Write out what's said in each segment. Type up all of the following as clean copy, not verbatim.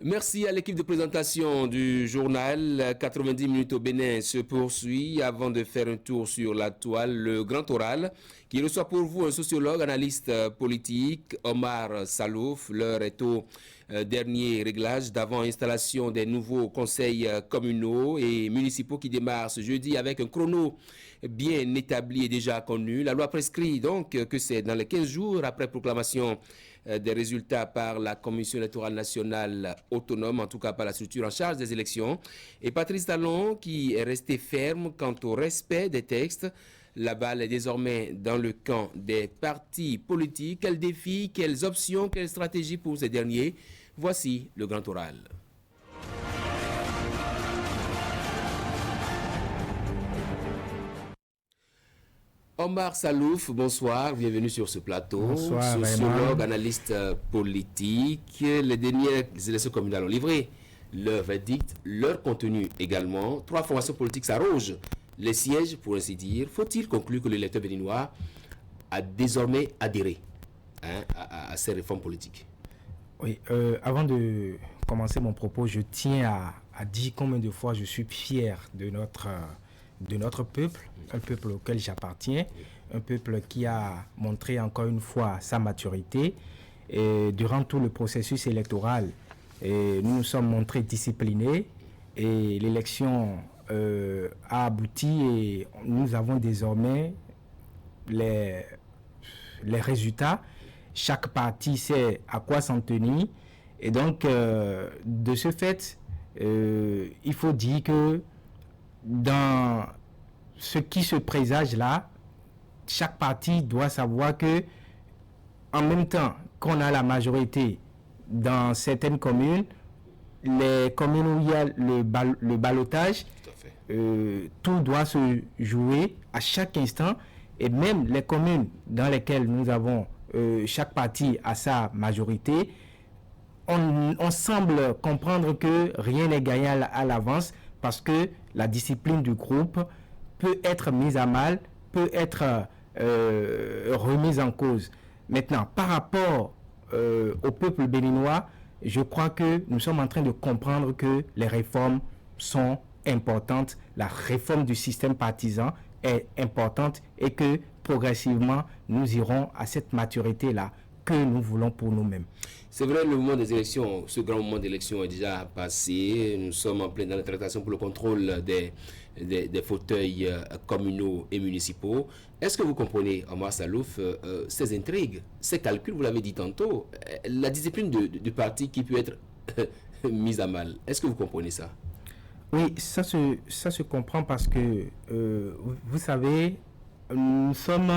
Merci à l'équipe de présentation du journal. 90 minutes au Bénin se poursuit avant de faire un tour sur la toile, le grand oral, qui reçoit pour vous un sociologue, analyste politique, Omar Salouf. L'heure est au dernier réglage d'avant installation des nouveaux conseils communaux et municipaux qui démarrent ce jeudi avec un chrono bien établi et déjà connu. La loi prescrit donc que c'est dans les 15 jours après proclamation des résultats par la Commission électorale nationale autonome, en tout cas par la structure en charge des élections. Et Patrice Talon, qui est resté ferme quant au respect des textes. La balle est désormais dans le camp des partis politiques. Quels défis, quelles options, quelles stratégies pour ces derniers? Voici le grand oral. Omar Salouf, bonsoir, bienvenue sur ce plateau. Bonsoir, sociologue, analyste politique. Les dernières élections communales ont livré leur verdict, leur contenu également. 3 formations politiques s'arrogent les sièges, pour ainsi dire. Faut-il conclure que l'électeur béninois a désormais adhéré à ces réformes politiques? Oui, avant de commencer mon propos, je tiens à dire combien de fois je suis fier de notre peuple, un peuple auquel j'appartiens, un peuple qui a montré encore une fois sa maturité. Et durant tout le processus électoral, nous nous sommes montrés disciplinés et l'élection a abouti et nous avons désormais les résultats. Chaque parti sait à quoi s'en tenir. Et donc, de ce fait, il faut dire que dans ce qui se présage là, chaque parti doit savoir que, en même temps qu'on a la majorité dans certaines communes, les communes où il y a le ballottage, tout doit se jouer à chaque instant. Et même les communes dans lesquelles nous avons chaque parti à sa majorité, on semble comprendre que rien n'est gagné à l'avance parce que la discipline du groupe peut être mise à mal, peut être remise en cause. Maintenant, par rapport au peuple béninois, je crois que nous sommes en train de comprendre que les réformes sont importantes. La réforme du système partisan est importante et que progressivement, nous irons à cette maturité-là que nous voulons pour nous-mêmes. C'est vrai, le moment des élections, ce grand moment d'élection est déjà passé. Nous sommes en plein dans la tractation pour le contrôle des fauteuils communaux et municipaux. Est-ce que vous comprenez, Omar Salouf, ces intrigues, ces calculs, vous l'avez dit tantôt, la discipline du parti qui peut être mise à mal? Est-ce que vous comprenez ça? Oui, ça se comprend parce que, vous savez, nous sommes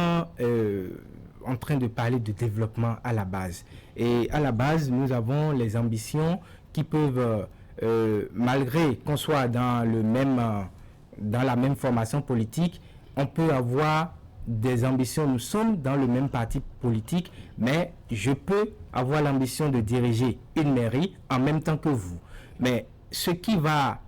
en train de parler de développement à la base. Et à la base, nous avons les ambitions qui peuvent, malgré qu'on soit dans la même formation politique, on peut avoir des ambitions. Nous sommes dans le même parti politique, mais je peux avoir l'ambition de diriger une mairie en même temps que vous. Mais ce qui va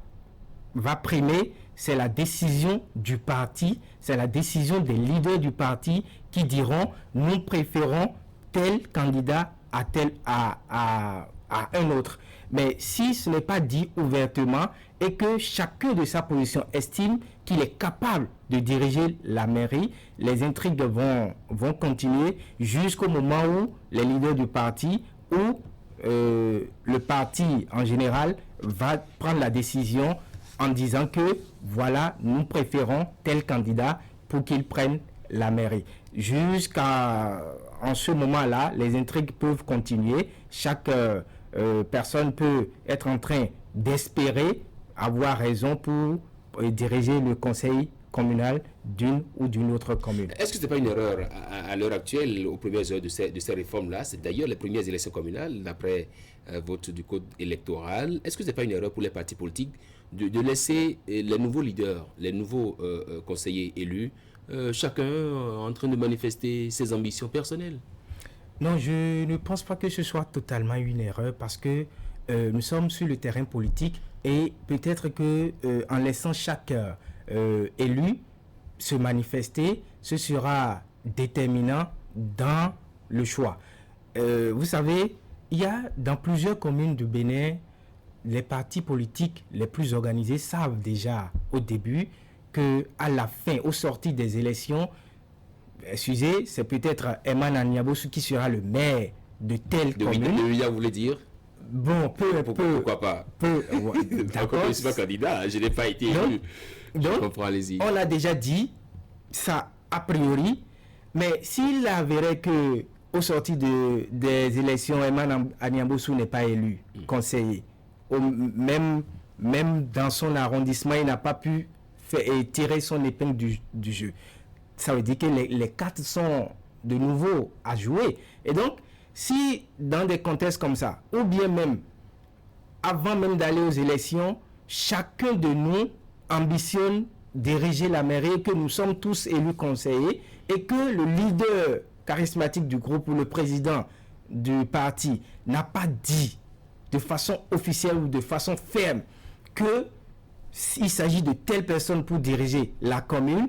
primer, c'est la décision du parti, c'est la décision des leaders du parti qui diront nous préférons tel candidat à un autre. Mais si ce n'est pas dit ouvertement et que chacun de sa position estime qu'il est capable de diriger la mairie, les intrigues vont continuer jusqu'au moment où les leaders du parti ou le parti en général va prendre la décision en disant que voilà, nous préférons tel candidat pour qu'il prenne la mairie. Jusqu'à ce moment-là, les intrigues peuvent continuer. Chaque personne peut être en train d'espérer avoir raison pour diriger le conseil communal d'une ou d'une autre commune. Est-ce que ce n'est pas une erreur à l'heure actuelle, aux premières heures de ces réformes-là? C'est d'ailleurs les premières élections communales, d'après vote du code électoral. Est-ce que ce n'est pas une erreur pour les partis politiques de laisser les nouveaux leaders, les nouveaux conseillers élus, chacun en train de manifester ses ambitions personnelles? Non, je ne pense pas que ce soit totalement une erreur parce que nous sommes sur le terrain politique et peut-être que en laissant chaque élu se manifester, ce sera déterminant dans le choix. Vous savez, il y a dans plusieurs communes du Bénin les partis politiques les plus organisés savent déjà au début qu'à la fin, au sorti des élections, excusez, c'est peut-être Emmanuel Agniabosu qui sera le maire de telle commune. De Ouida, vous voulez dire? Bon, pourquoi pas? D'accord. Je ne suis pas candidat, je n'ai pas été élu. Donc, on a déjà dit ça a priori, mais s'il avérait que au sorti des élections, Emmanuel Agniabosu n'est pas élu conseiller, même dans son arrondissement, il n'a pas pu tirer son épingle du jeu. Ça veut dire que les cartes sont de nouveau à jouer. Et donc, si dans des contextes comme ça, ou bien même avant même d'aller aux élections, chacun de nous ambitionne diriger la mairie, que nous sommes tous élus conseillers et que le leader charismatique du groupe ou le président du parti n'a pas dit de façon officielle ou de façon ferme qu'il s'agit de telle personne pour diriger la commune,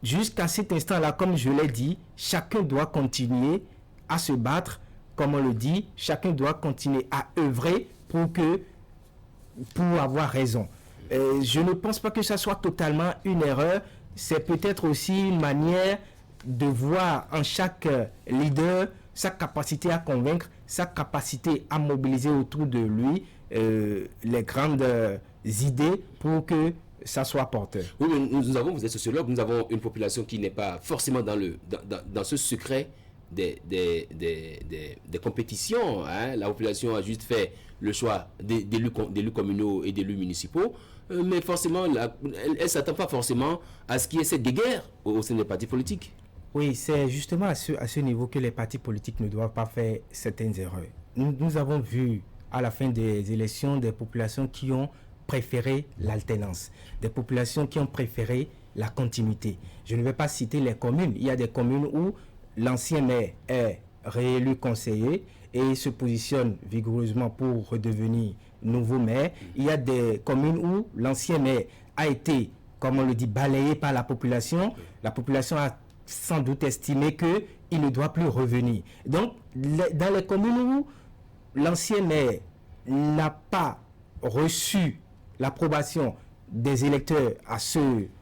jusqu'à cet instant-là, comme je l'ai dit, chacun doit continuer à se battre, comme on le dit, chacun doit continuer à œuvrer pour avoir raison. Je ne pense pas que ça soit totalement une erreur. C'est peut-être aussi une manière de voir en chaque leader sa capacité à convaincre, sa capacité à mobiliser autour de lui les grandes idées pour que ça soit porteur. Oui, mais vous êtes sociologue, nous avons une population qui n'est pas forcément dans ce secret des compétitions. Hein. La population a juste fait le choix d'élus communaux et d'élus municipaux, mais forcément, elle ne s'attend pas forcément à ce qu'il y ait cette guerre au sein des partis politiques. Oui, c'est justement à ce niveau que les partis politiques ne doivent pas faire certaines erreurs. Nous avons vu à la fin des élections des populations qui ont préféré l'alternance, des populations qui ont préféré la continuité. Je ne vais pas citer les communes. Il y a des communes où l'ancien maire est réélu conseiller et se positionne vigoureusement pour redevenir nouveau maire. Il y a des communes où l'ancien maire a été, comme on le dit, balayé par la population. La population a sans doute estimé qu'il ne doit plus revenir. Donc, dans les communes où l'ancien maire n'a pas reçu l'approbation des électeurs à ce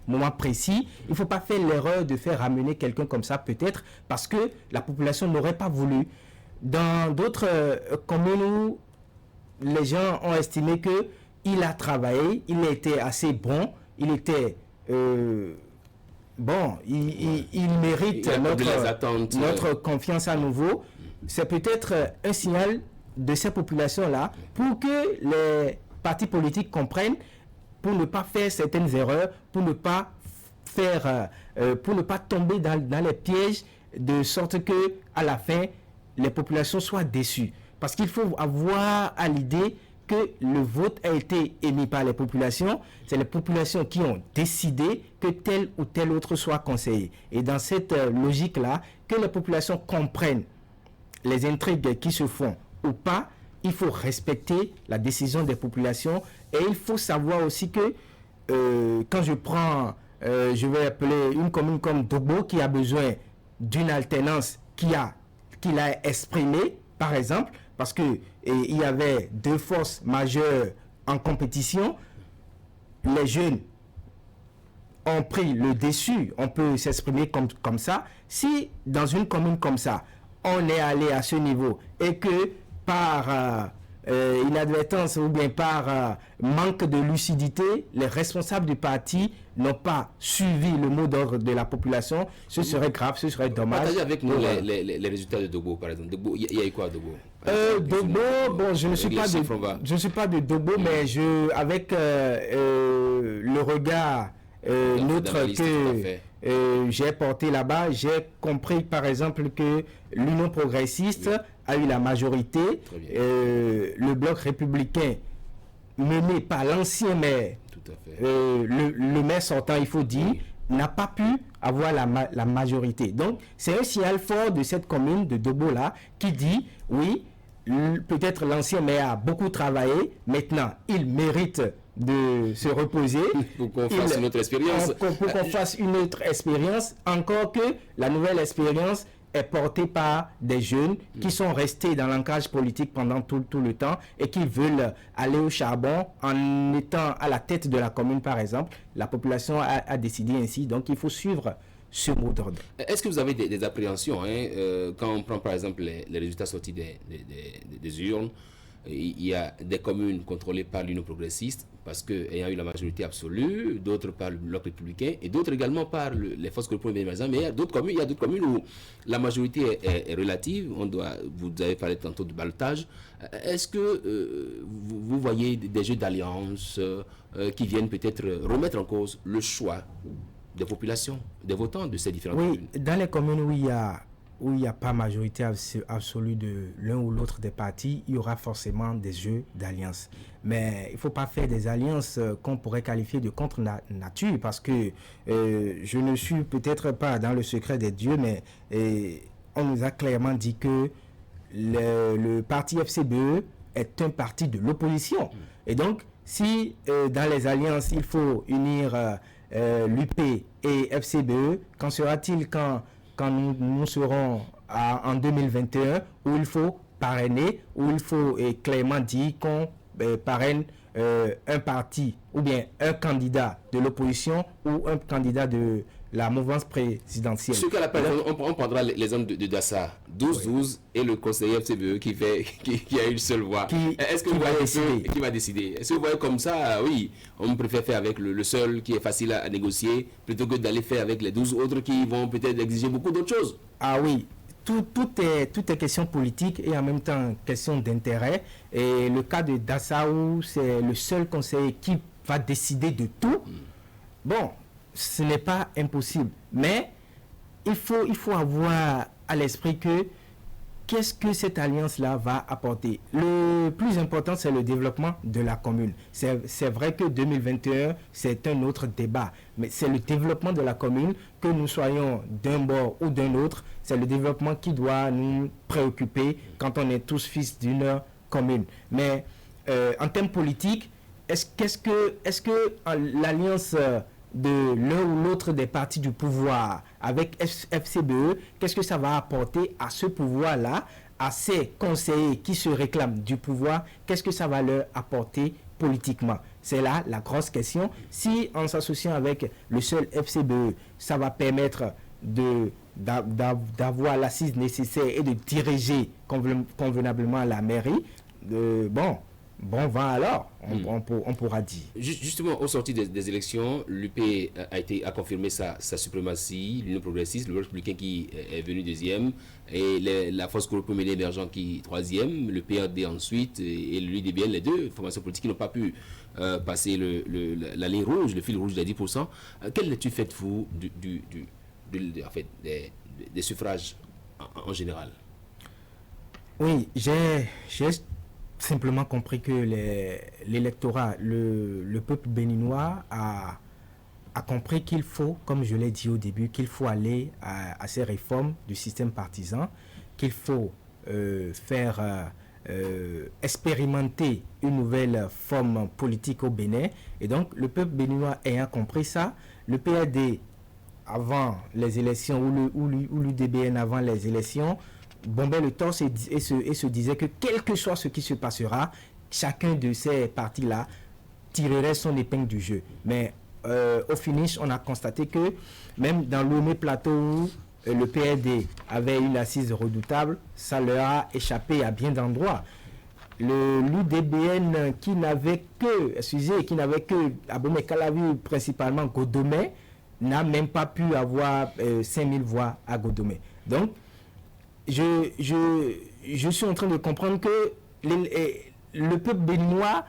moment précis, il ne faut pas faire l'erreur de faire ramener quelqu'un comme ça, peut-être parce que la population n'aurait pas voulu. Dans d'autres communes où les gens ont estimé qu'il a travaillé, il était assez bon, il était il mérite notre confiance à nouveau. C'est peut-être un signal de ces populations-là pour que les partis politiques comprennent, pour ne pas faire certaines erreurs, pour ne pas tomber dans les pièges, de sorte que à la fin les populations soient déçues. Parce qu'il faut avoir à l'idée que le vote a été émis par les populations. C'est les populations qui ont décidé que tel ou tel autre soit conseillé. Et dans cette logique-là, que les populations comprennent les intrigues qui se font ou pas, il faut respecter la décision des populations. Et il faut savoir aussi que quand je prends, je vais appeler une commune comme Dogbo qui a besoin d'une alternance qu'il a exprimée, par exemple, parce qu'il y avait deux forces majeures en compétition. Les jeunes ont pris le dessus, on peut s'exprimer comme ça. Si dans une commune comme ça, on est allé à ce niveau et que par inadvertance ou bien par manque de lucidité, les responsables du parti n'ont pas suivi le mot d'ordre de la population, ce serait grave, ce serait dommage. Partagez avec nous les résultats de Dogbo, par exemple. Il y a eu quoi à Dogbo? Dogbo, bon, je ne suis pas de Dogbo, mais avec le regard neutre que j'ai porté là-bas, j'ai compris par exemple que l'Union progressiste a eu la majorité, le bloc républicain mené par l'ancien maire, le maire sortant, il faut dire, n'a pas pu avoir la majorité. Donc, c'est un signal fort de cette commune de Dogbo-là qui dit, oui, peut-être l'ancien maire a beaucoup travaillé, maintenant, il mérite de se reposer. Pour qu'on fasse une autre expérience. Pour qu'on fasse une autre expérience, encore que la nouvelle expérience est porté par des jeunes qui sont restés dans l'ancrage politique pendant tout le temps et qui veulent aller au charbon en étant à la tête de la commune, par exemple. La population a décidé ainsi, donc il faut suivre ce mot d'ordre. Est-ce que vous avez des appréhensions quand on prend par exemple les résultats sortis des urnes? Il y a des communes contrôlées par l'Union progressiste parce qu'ayant eu la majorité absolue, d'autres par le bloc républicain et d'autres également par les forces groupées émergentes. Mais il y a d'autres communes où la majorité est relative. Vous avez parlé tantôt de ballottage. Est-ce que vous voyez des jeux d'alliance qui viennent peut-être remettre en cause le choix des populations, des votants de ces différentes communes? Oui, dans les communes où il n'y a pas majorité absolue de l'un ou l'autre des partis, il y aura forcément des jeux d'alliance. Mais il ne faut pas faire des alliances qu'on pourrait qualifier de contre-nature parce que je ne suis peut-être pas dans le secret des dieux, mais on nous a clairement dit que le parti FCBE est un parti de l'opposition. Et donc, si dans les alliances, il faut unir l'UP et FCBE, qu'en sera-t-il quand nous serons en 2021 où il faut parrainer, où il faut clairement dire qu'on parraine un parti ou bien un candidat de l'opposition ou un candidat de la mouvance présidentielle. Ce qu'elle appelle, on prendra l'exemple de Dassa, 12-12 et le conseiller FCBE qui a une seule voix. Est-ce que vous voyez qui va décider? Est-ce que vous voyez comme ça, oui, on préfère faire avec le seul qui est facile à négocier plutôt que d'aller faire avec les 12 autres qui vont peut-être exiger beaucoup d'autres choses? Ah oui, tout est question politique et en même temps question d'intérêt. Et le cas de Dassa où c'est le seul conseiller qui va décider de tout, bon, ce n'est pas impossible. Mais il faut avoir à l'esprit que qu'est-ce que cette alliance-là va apporter. Le plus important, c'est le développement de la commune. C'est vrai que 2021, c'est un autre débat. Mais c'est le développement de la commune, que nous soyons d'un bord ou d'un autre, c'est le développement qui doit nous préoccuper quand on est tous fils d'une commune. Mais en termes politiques, est-ce que l'alliance de l'un ou l'autre des partis du pouvoir avec FCBE, qu'est-ce que ça va apporter à ce pouvoir-là, à ces conseillers qui se réclament du pouvoir, qu'est-ce que ça va leur apporter politiquement? C'est là la grosse question. Si en s'associant avec le seul FCBE, ça va permettre d'avoir l'assise nécessaire et de diriger convenablement la mairie, bon vent alors, on pourra dire. Justement, au sorti des élections, l'UP a confirmé sa suprématie, l'Union progressiste, le Bloc républicain qui est venu deuxième, et la force groupe émergent qui troisième, le PRD ensuite, et l'UDBN, les deux formations politiques qui n'ont pas pu passer la ligne rouge, le fil rouge des 10%. Quelle lecture faites-vous des suffrages en général? Oui, j'ai simplement compris que l'électorat, le peuple béninois a compris qu'il faut, comme je l'ai dit au début, qu'il faut aller à ces réformes du système partisan, qu'il faut faire expérimenter une nouvelle forme politique au Bénin. Et donc, le peuple béninois ayant compris ça, le PAD avant les élections ou l'UDBN avant les élections, bombait le torse et se disait que quel que soit ce qui se passera, chacun de ces partis-là tirerait son épingle du jeu. Mais au finish, on a constaté que même dans l'Omé Plateau où le PRD avait une assise redoutable, ça leur a échappé à bien d'endroits. L'UDBN qui n'avait que Abomey Calavi, principalement Godomé, n'a même pas pu avoir 5000 voix à Godomé. Donc, je suis en train de comprendre que le peuple béninois,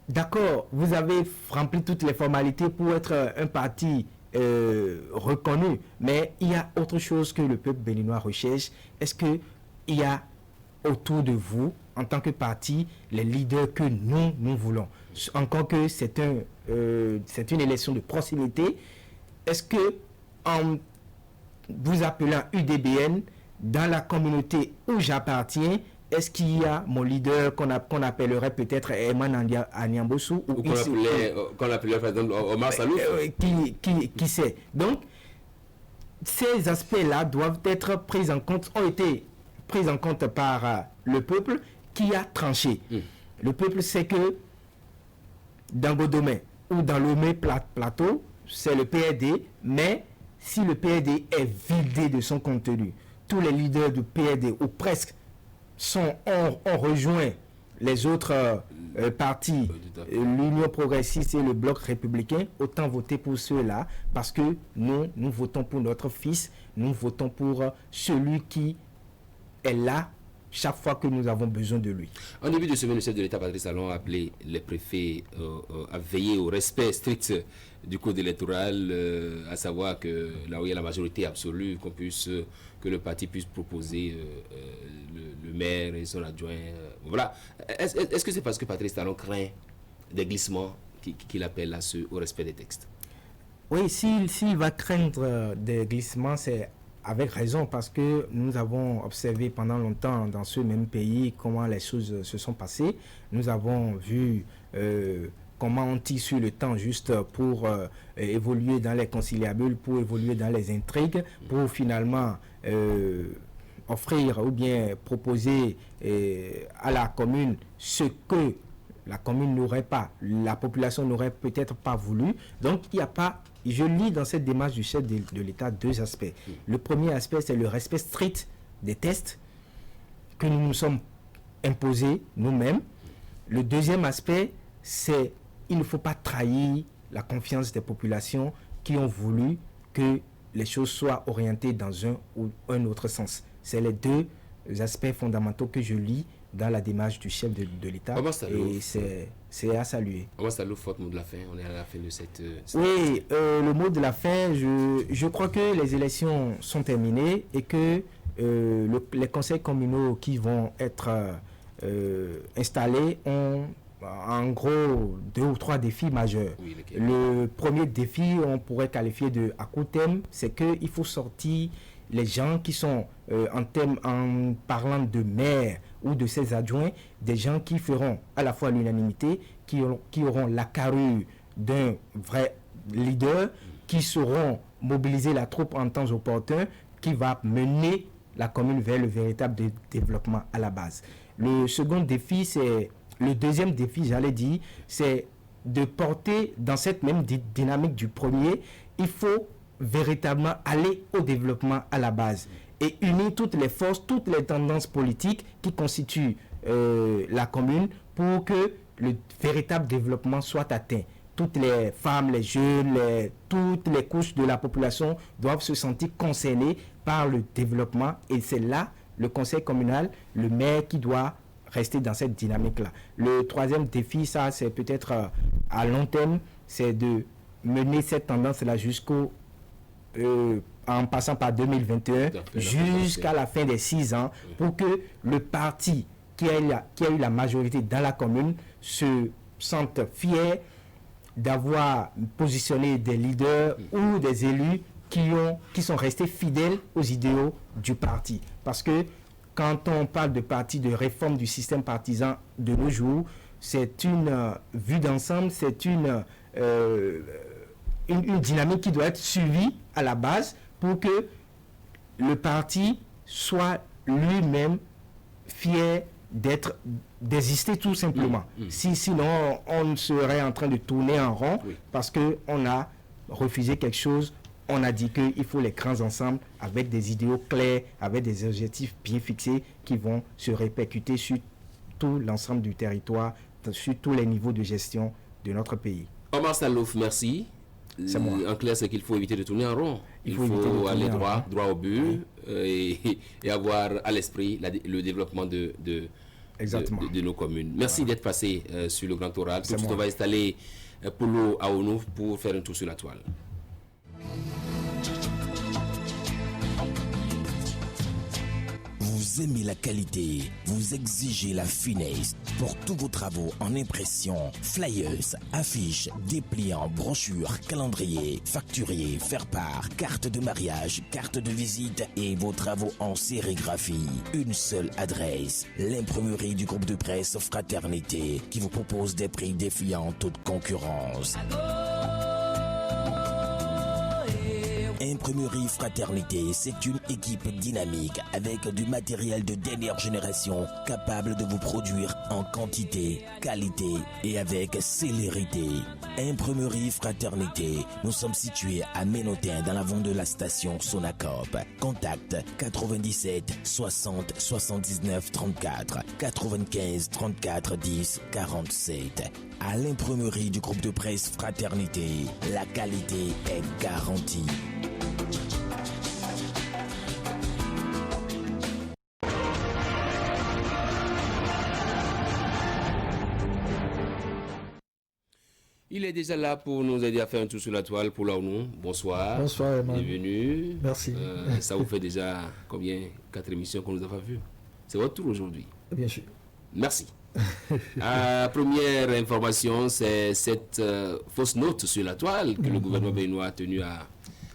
d'accord, vous avez rempli toutes les formalités pour être un parti reconnu, mais il y a autre chose que le peuple béninois recherche. Est-ce qu'il y a autour de vous, en tant que parti, les leaders que nous voulons? Encore que c'est une élection de proximité, est-ce que en vous appelant UDBN, dans la communauté où j'appartiens, est-ce qu'il y a mon leader qu'on appellerait peut-être Eman Anyambosu ou qu'on appellerait par exemple Omar Salouf qui sait? Donc, ces aspects-là doivent être pris en compte, ont été pris en compte par le peuple qui a tranché. Le peuple sait que dans Godomé ou dans Lomé Plateau, c'est le PRD, mais si le PRD est vidé de son contenu, tous les leaders du PRD, ou presque, ont rejoint les autres partis, l'Union progressiste et le Bloc républicain, autant voter pour ceux-là, parce que nous votons pour notre fils, nous votons pour celui qui est là chaque fois que nous avons besoin de lui. En début de semaine, le chef de l'État, Patrice Talon, a appelé les préfets à veiller au respect strict du code électoral, à savoir que là où il y a la majorité absolue, que le parti puisse proposer le maire et son adjoint. Voilà. Est-ce que c'est parce que Patrice Talon craint des glissements qu'il appelle au respect des textes? Oui, s'il va craindre des glissements, c'est avec raison, parce que nous avons observé pendant longtemps dans ce même pays comment les choses se sont passées. Nous avons vu comment on tisse le temps juste pour évoluer dans les conciliabules, pour évoluer dans les intrigues, pour finalement offrir ou bien proposer à la commune ce que la commune n'aurait pas, la population n'aurait peut-être pas voulu. Donc il n'y a pas, je lis dans cette démarche du chef de l'État deux aspects. Le premier aspect, c'est le respect strict des tests que nous nous sommes imposés nous-mêmes. Le deuxième aspect, c'est il ne faut pas trahir la confiance des populations qui ont voulu que les choses soient orientées dans un ou un autre sens. C'est les deux aspects fondamentaux que je lis dans la démarche du chef de l'État, et c'est à saluer. On va saluer votre mot de la fin, on est à la fin de cette... Oui, le mot de la fin, je crois que les élections sont terminées et que les conseils communaux qui vont être installés ont en gros 2 ou 3 défis majeurs. Oui, le premier défi, on pourrait qualifier de à court terme, c'est qu'il faut sortir les gens qui sont, en parlant de maire ou de ses adjoints, des gens qui feront à la fois l'unanimité, qui auront la carrure d'un vrai leader, qui sauront mobiliser la troupe en temps opportun, qui va mener la commune vers le véritable développement à la base. Le second défi, le deuxième défi, j'allais dire, c'est de porter dans cette même dynamique du premier, il faut véritablement aller au développement à la base et unir toutes les forces, toutes les tendances politiques qui constituent la commune pour que le véritable développement soit atteint. Toutes les femmes, les jeunes, toutes les couches de la population doivent se sentir concernées par le développement, et c'est là le conseil communal, le maire qui doit rester dans cette dynamique-là. Le troisième défi, ça c'est peut-être à long terme, c'est de mener cette tendance-là en passant par 2021 jusqu'à la fin des 6 ans, pour que le parti qui a eu la majorité dans la commune se sente fier d'avoir positionné des leaders ou des élus qui sont restés fidèles aux idéaux du parti. Parce que quand on parle de parti, de réforme du système partisan de nos jours, c'est une vue d'ensemble, c'est une dynamique qui doit être suivie à la base pour que le parti soit lui-même fier d'exister tout simplement. Sinon, on serait en train de tourner en rond parce qu'on a refusé quelque chose. On a dit qu'il faut les grands ensembles avec des idéaux clairs, avec des objectifs bien fixés qui vont se répercuter sur tout l'ensemble du territoire, sur tous les niveaux de gestion de notre pays. Omar Salouf, merci. En clair, c'est qu'il faut éviter de tourner en rond. Il faut aller droit au but et avoir à l'esprit le développement de nos communes. Merci d'être passé sur le Grand Oral. Tout de suite, on va installer Polo Aounou pour faire un tour sur la toile. Vous aimez la qualité, vous exigez la finesse. Pour tous vos travaux en impression, flyers, affiches, dépliants, brochures, calendriers, facturiers, faire-part, carte de mariage, carte de visite et vos travaux en sérigraphie. Une seule adresse, l'imprimerie du groupe de presse Fraternité, qui vous propose des prix défiant toute concurrence. Imprimerie Fraternité, c'est une équipe dynamique avec du matériel de dernière génération capable de vous produire en quantité, qualité et avec célérité. Imprimerie Fraternité, nous sommes situés à Ménotin dans l'avant de la station Sonacop. Contact 97 60 79 34 95 34 10 47. À l'imprimerie du groupe de presse Fraternité, la qualité est garantie. Il est déjà là pour nous aider à faire un tour sur la toile pour l'ONU. Bonsoir. Bonsoir, Emmanuel. Bienvenue. Merci. Ça vous fait déjà combien? 4 émissions qu'on nous a pas vues. C'est votre tour aujourd'hui. Bien sûr. Merci. Première information, c'est cette fausse note sur la toile que le gouvernement béninois a tenu à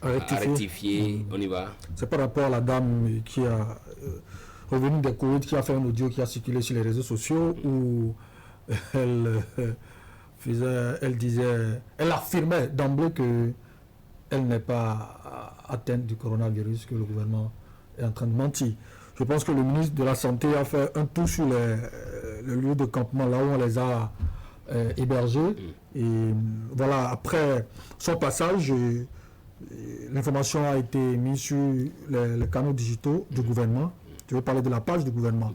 rectifier. On y va. C'est par rapport à la dame qui a revenu des Covid, qui a fait un audio qui a circulé sur les réseaux sociaux où elle affirmait d'emblée qu'elle n'est pas atteinte du coronavirus, que le gouvernement est en train de mentir. Je pense que le ministre de la Santé a fait un tour sur le lieu de campement, là où on les a hébergés. Et voilà, après son passage, l'information a été mise sur les canaux digitaux du gouvernement. Je vais parler de la page du gouvernement.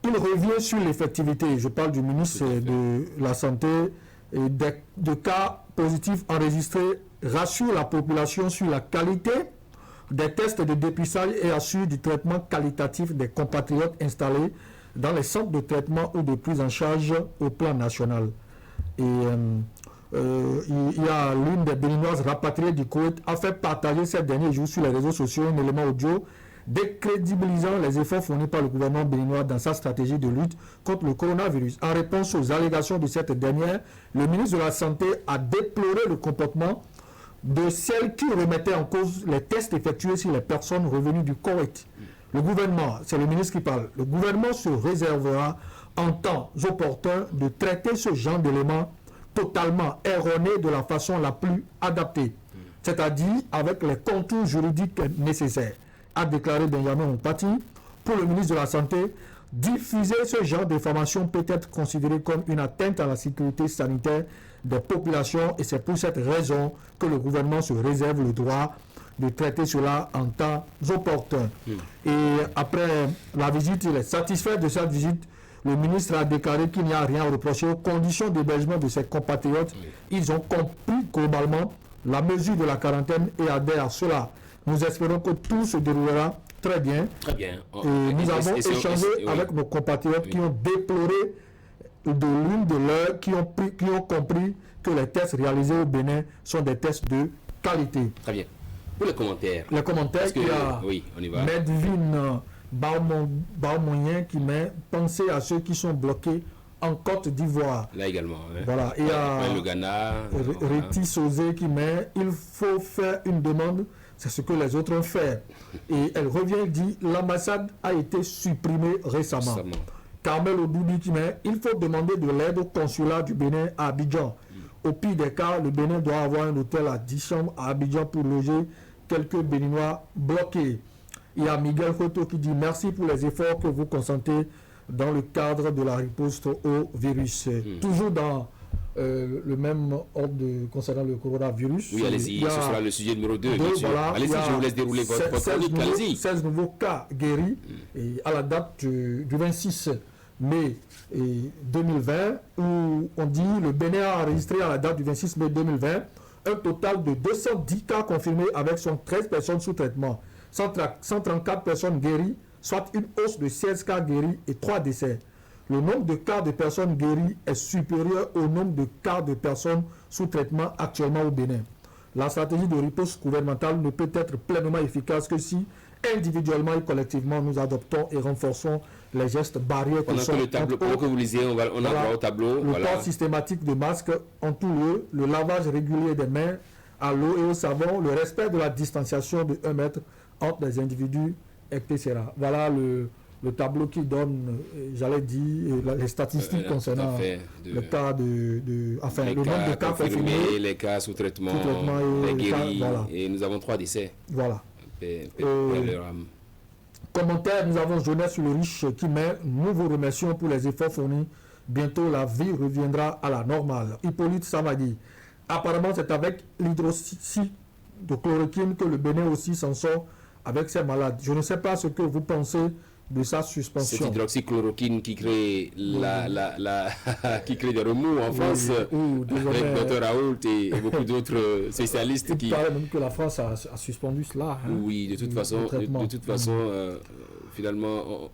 Il revient sur l'effectivité, je parle du ministre de la Santé, et de cas positifs enregistrés, rassure la population sur la qualité des tests de dépistage et assure du traitement qualitatif des compatriotes installés dans les centres de traitement ou de prise en charge au plan national. Et il y a l'une des Béninoises rapatriées du Koweït a fait partager ces derniers jours sur les réseaux sociaux un élément audio décrédibilisant les efforts fournis par le gouvernement béninois dans sa stratégie de lutte contre le coronavirus. En réponse aux allégations de cette dernière, le ministre de la Santé a déploré le comportement de celles qui remettaient en cause les tests effectués sur les personnes revenues du Koweït. Le gouvernement, c'est le ministre qui parle, le gouvernement se réservera en temps opportun de traiter ce genre d'éléments totalement erronés de la façon la plus adaptée, c'est-à-dire avec les contours juridiques nécessaires, a déclaré Benjamin Mpati. Pour le ministre de la Santé, diffuser ce genre d'informations peut être considéré comme une atteinte à la sécurité sanitaire des populations et c'est pour cette raison que le gouvernement se réserve le droit de traiter cela en temps opportun. Et après la visite, il est satisfait de cette visite. Le ministre a déclaré qu'il n'y a rien à reprocher aux conditions d'hébergement de ses compatriotes. Ils ont compris globalement la mesure de la quarantaine et adhèrent à cela. Nous espérons que tout se déroulera très bien. Très bien. Et nous avons échangé avec nos compatriotes qui ont déploré de l'une de leurs, qui ont compris que les tests réalisés au Bénin sont des tests de qualité. Très bien. Pour les commentaires. Les commentaires, il y a oui, on y va. Medvin Baumoyen qui met « Pensez à ceux qui sont bloqués en Côte d'Ivoire ». Là également. Hein. Voilà. Il y a le Ghana. Réti Sosé qui met « Il faut faire une demande ». C'est ce que les autres ont fait. Et elle revient et dit « L'ambassade a été supprimée récemment ». Carmel Odoudi qui met « Il faut demander de l'aide au consulat du Bénin à Abidjan. Au pire des cas, le Bénin doit avoir un hôtel à 10 chambres à Abidjan pour loger quelques Béninois bloqués ». Il y a Miguel Koto qui dit « Merci pour les efforts que vous consentez dans le cadre de la riposte au virus ». Toujours dans le même ordre concernant le coronavirus. Oui, allez-y, ce sera le sujet numéro 2. Voilà, allez-y, je vous laisse dérouler votre chronique. 16 nouveaux cas guéris et à la date du 26 mai 2020, où on dit le Bénin a enregistré à la date du 26 mai 2020 un total de 210 cas confirmés avec 113 personnes sous traitement, 134 personnes guéries, soit une hausse de 16 cas guéris et 3 décès. Le nombre de cas de personnes guéries est supérieur au nombre de cas de personnes sous traitement actuellement au Bénin. La stratégie de riposte gouvernementale ne peut être pleinement efficace que si, individuellement et collectivement, nous adoptons et renforçons les gestes barrières que sont... Pendant que vous lisez, on a droit au tableau. Le port systématique de masques en tout lieu, le lavage régulier des mains à l'eau et au savon, le respect de la distanciation de 1 mètre entre les individus, etc. Voilà le tableau qui donne, j'allais dire, les statistiques concernant le cas enfin, le nombre de cas confirmés, les cas sous traitement, les guéris, voilà. Et nous avons 3 décès. Voilà. Commentaire, nous avons Jeunesse sur le riche qui met nous vous remercions pour les efforts fournis. Bientôt la vie reviendra à la normale. Hippolyte Samadi. Apparemment, c'est avec l'hydroxychloroquine que le Bénin aussi s'en sort avec ses malades. Je ne sais pas ce que vous pensez de sa suspension. Cette hydroxychloroquine qui crée qui crée des remous en France, avec Dr Raoult et beaucoup d'autres spécialistes qui... Il paraît même que la France a suspendu cela. Hein, oui, de toute façon, finalement,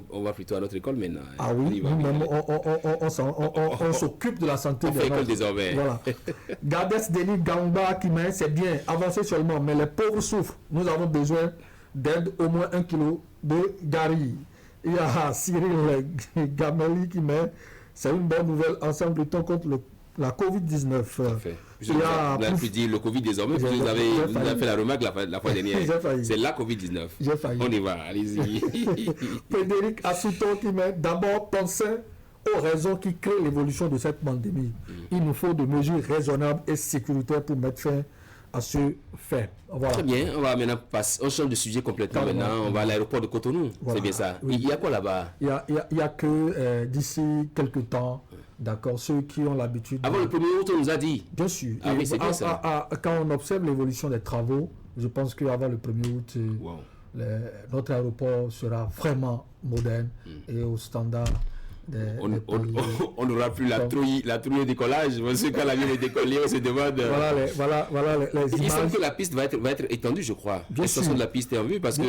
on va plutôt à notre école maintenant. Ah oui, nous-mêmes, on s'occupe de la santé des écoles désormais. Voilà. Gades Deli Gamba qui met, c'est bien, avancez seulement, mais les pauvres souffrent. Nous avons besoin d'aide, au moins 1 kilo de gari. Il y a Cyril Gameli qui met, c'est une bonne nouvelle, ensemble luttons contre la Covid-19. Vous avez pu dire le Covid désormais, vous avez fait la remarque la fois dernière. C'est la Covid-19. J'ai failli. On y va, allez-y. Frédéric Assouton qui met, d'abord pensez aux raisons qui créent l'évolution de cette pandémie. Il nous faut des mesures raisonnables et sécuritaires pour mettre fin à ce fait. Voilà. Très bien, on va maintenant passer, on change de sujet complètement maintenant, on va à l'aéroport de Cotonou, voilà. C'est bien ça. Oui. Il y a quoi là-bas? Il y a que d'ici quelques temps, d'accord, ceux qui ont l'habitude... Avant le 1er août, on nous a dit. Bien sûr. Ah oui, c'est bien ça. Quand on observe l'évolution des travaux, je pense qu'avant le 1er août, notre aéroport sera vraiment moderne et au standard. On n'aura plus la trouille au décollage. Parce que quand l'avion est décollé, on se demande. Voilà les images. Il semble que la piste va être étendue, je crois. L'extension de la piste est en vue parce que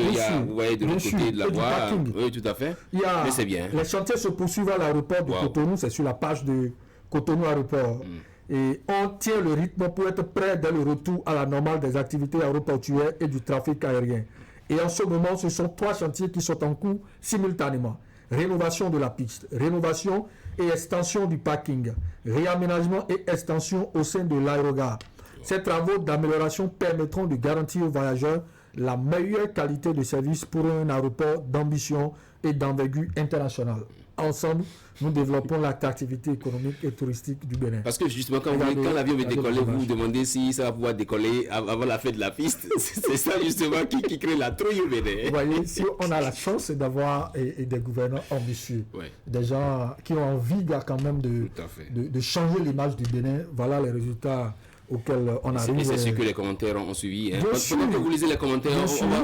vous voyez de l'autre côté de la voie. Oui, tout à fait. Mais c'est bien. Les chantiers se poursuivent à l'aéroport de Cotonou, c'est sur la page de Cotonou Aéroport. Et on tient le rythme pour être prêt dès le retour à la normale des activités aéroportuaires et du trafic aérien. Et en ce moment, ce sont 3 chantiers qui sont en cours simultanément. Rénovation de la piste, rénovation et extension du parking, réaménagement et extension au sein de l'aérogare. Ces travaux d'amélioration permettront de garantir aux voyageurs la meilleure qualité de service pour un aéroport d'ambition et d'envergure internationale. Ensemble, nous développons l'attractivité économique et touristique du Bénin. Parce que justement, quand l'avion va décoller, vous vous demandez si ça va pouvoir décoller avant la fin de la piste. C'est ça justement qui crée la trouille au Bénin. Vous voyez, si on a la chance d'avoir des gouverneurs ambitieux, des gens qui ont envie quand même de changer l'image du Bénin, voilà les résultats auxquels on arrive. Et c'est sûr que les commentaires ont suivi. Hein. Pendant que vous lisez les commentaires,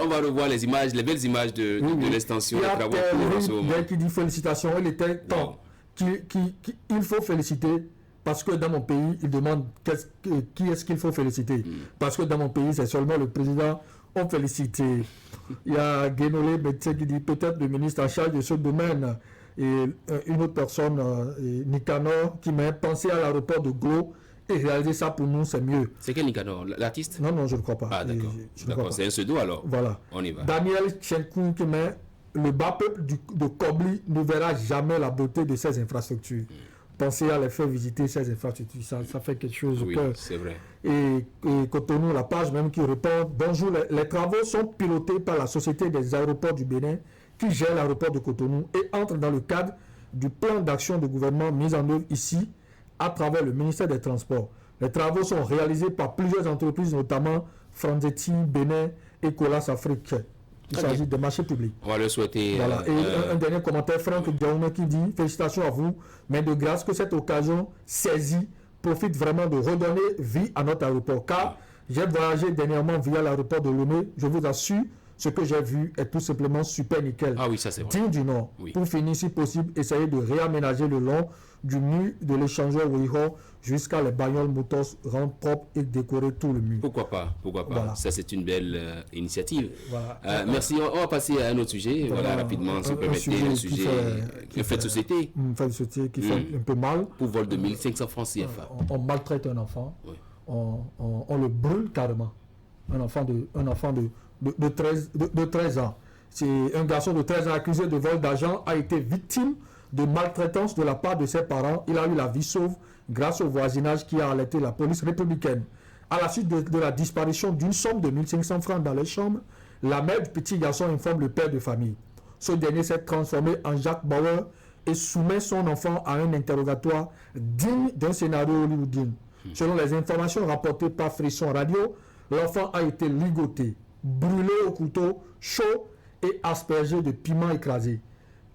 on va revoir les images, les belles images de l'extension des travaux en ce moment. Qui dit félicitations, il était temps qu'il faut féliciter parce que dans mon pays, il demande qui est-ce qu'il faut féliciter. Parce que dans mon pays, c'est seulement le président on félicite. Il y a Guénolé Métier qui dit peut-être le ministre en charge de ce domaine. Et une autre personne, Nicanor, qui m'a pensé à l'aéroport de Glo. Et réaliser ça pour nous, c'est mieux. C'est quel Nicanor, l'artiste? Non, je ne crois pas. Ah, d'accord. C'est un pseudo alors. Voilà. On y va. Daniel Tchenkou qui met le bas peuple de Kobli ne verra jamais la beauté de ces infrastructures. Pensez à les faire visiter ces infrastructures. Ça fait quelque chose. Oui, c'est vrai. Et Cotonou, la page même qui répond bonjour, les travaux sont pilotés par la Société des aéroports du Bénin qui gère l'aéroport de Cotonou et entrent dans le cadre du plan d'action de gouvernement mis en œuvre ici à travers le ministère des Transports. Les travaux sont réalisés par plusieurs entreprises, notamment Franzetti, Bénin et Colas Afrique. Il s'agit de marchés publics. On va le souhaiter. Voilà. Et un dernier commentaire, Franck Diaoune qui dit félicitations à vous, mais de grâce que cette occasion saisie profite vraiment de redonner vie à notre aéroport. Car j'ai voyagé dernièrement via l'aéroport de Lomé. Je vous assure, ce que j'ai vu est tout simplement super nickel. Ah oui, ça c'est vrai. Digne du Nord. Oui. Pour finir, si possible, essayer de réaménager le long du mur de l'échangeur Weiho jusqu'à les bagnoles motors, rendre propre et décorer tout le mur. Pourquoi pas. Voilà. Ça c'est une belle initiative. Voilà. Merci. On va passer à un autre sujet. Voilà, rapidement, si vous permettez, le sujet qui fait de société. Une fait de société qui fait un peu mal. Pour vol de 1500 francs CFA. On maltraite un enfant. Oui. On le brûle carrément. Un enfant de 13 ans. C'est un garçon de 13 ans accusé de vol d'argent a été victime de maltraitance de la part de ses parents. Il a eu la vie sauve grâce au voisinage qui a alerté la police républicaine. À la suite de la disparition d'une somme de 1500 francs dans les chambres, la mère du petit garçon informe le père de famille. Ce dernier s'est transformé en Jack Bauer et soumet son enfant à un interrogatoire digne d'un scénario hollywoodien. Selon les informations rapportées par Frisson Radio, l'enfant a été ligoté, brûlé au couteau chaud et aspergé de piment écrasé.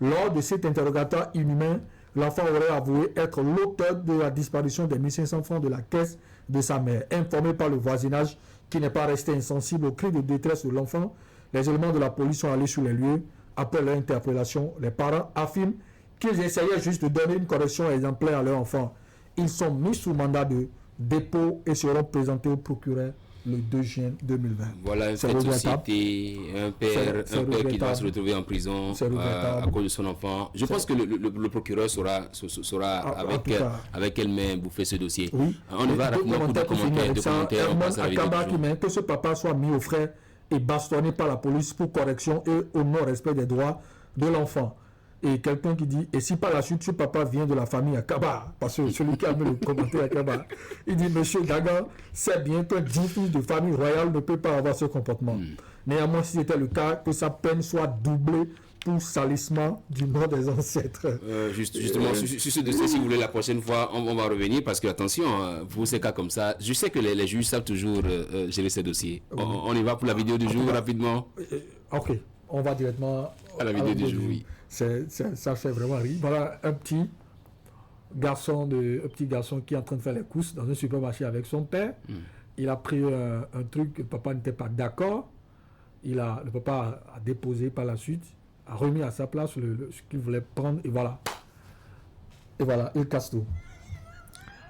Lors de cet interrogatoire inhumain, l'enfant aurait avoué être l'auteur de la disparition des 1500 francs de la caisse de sa mère. Informé par le voisinage qui n'est pas resté insensible aux cris de détresse de l'enfant, les éléments de la police sont allés sur les lieux. Après leur interpellation, les parents affirment qu'ils essayaient juste de donner une correction exemplaire à leur enfant. Ils sont mis sous mandat de dépôt et seront présentés au procureur le 2 juin 2020. Voilà un fait de société, un père qui doit se retrouver en prison à cause de son enfant. Je pense que le procureur saura avec quelle main bouffer ce dossier. Oui. On y va rapidement pour des commentaires, on passe à la vidéo du jour. Que ce papa soit mis au frais et bastonné par la police pour correction et au non-respect des droits de l'enfant. Et quelqu'un qui dit, et si par la suite ce papa vient de la famille Akaba, parce que celui qui a mis le commentaire Akaba, il dit, monsieur Daga, c'est bien qu'un digne fils de famille royale ne peut pas avoir ce comportement. Néanmoins, si c'était le cas, que sa peine soit doublée pour salissement du nom des ancêtres. Justement, sur ce dossier, si vous voulez, la prochaine fois, on va revenir, parce que, attention, pour ces cas comme ça, je sais que les juges savent toujours gérer ces dossiers. On y va pour la vidéo du jour, rapidement. Ok, on va directement à la vidéo du jour, oui. Ça fait vraiment rire. Voilà un petit garçon qui est en train de faire les courses dans un supermarché avec son père. Il a pris un truc que papa n'était pas d'accord. Le papa a déposé par la suite, a remis à sa place ce qu'il voulait prendre, et voilà. Et voilà, il casse tout.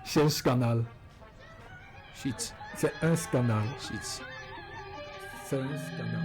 C'est un scandale. Shit. C'est un scandale. Shit. C'est un scandale.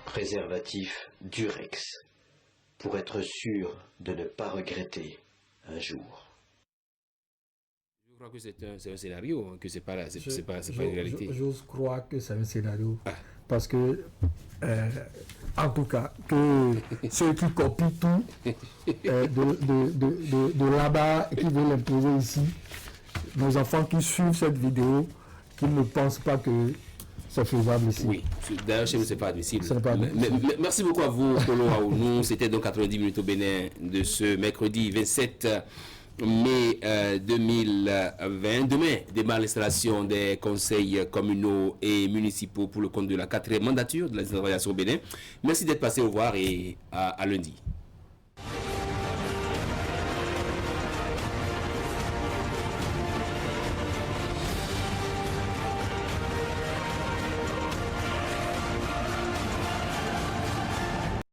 Préservatif Durex, pour être sûr de ne pas regretter un jour. Je crois que c'est un scénario, que c'est pas une réalité. J'ose croire que c'est un scénario, parce que, en tout cas, que ceux qui copient tout de là-bas et qui veulent l'imposer ici, nos enfants qui suivent cette vidéo, qui ne pensent pas que c'est faisable ici. Oui, d'ailleurs chez nous c'est pas admissible. Merci beaucoup à vous, Polo Aounou. C'était donc 90 minutes au Bénin de ce mercredi 27 mai 2020. Demain démarre l'installation des conseils communaux et municipaux pour le compte de la 4e mandature de la décentralisation au Bénin. Merci d'être passé, au revoir et à lundi.